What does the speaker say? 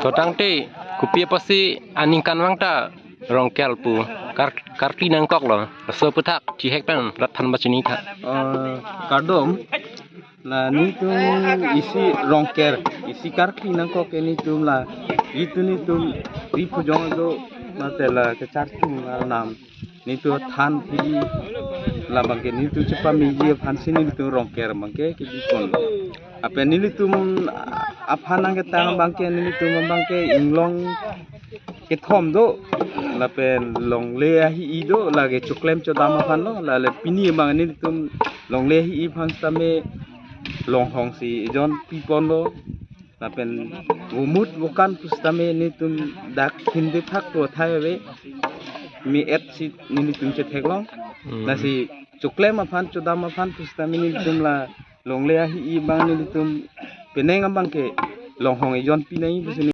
Totang te kupia pasti aningkan wang ta rongkel pu karti nangkok lo so putak cihek pen ratan bacini ka Kadom la ni tum isi rongker isi karki nangkok ni tum la itu ni tum ripu jong do matela ke chartung al nam ni tu than phi la bangke ni tu cepa miji phansi ni tu rongker bangke ki dikon apa ni tum aphanang ke tang bangke ni tum bangke inglong ke thom do la pen long le hi i do la ge chuklem cho dam phan lo la le pini bang ni tum long le hi i phan tame long hong si jon pipon lo la pen umut bukan pustame ni tum dak hindi thak to thai we mi et si ni tum che thek long la si chuklem phan cho dam phan pustame ni tum la long le hi i bang ni tum peneng bang ke long hong e jon pinai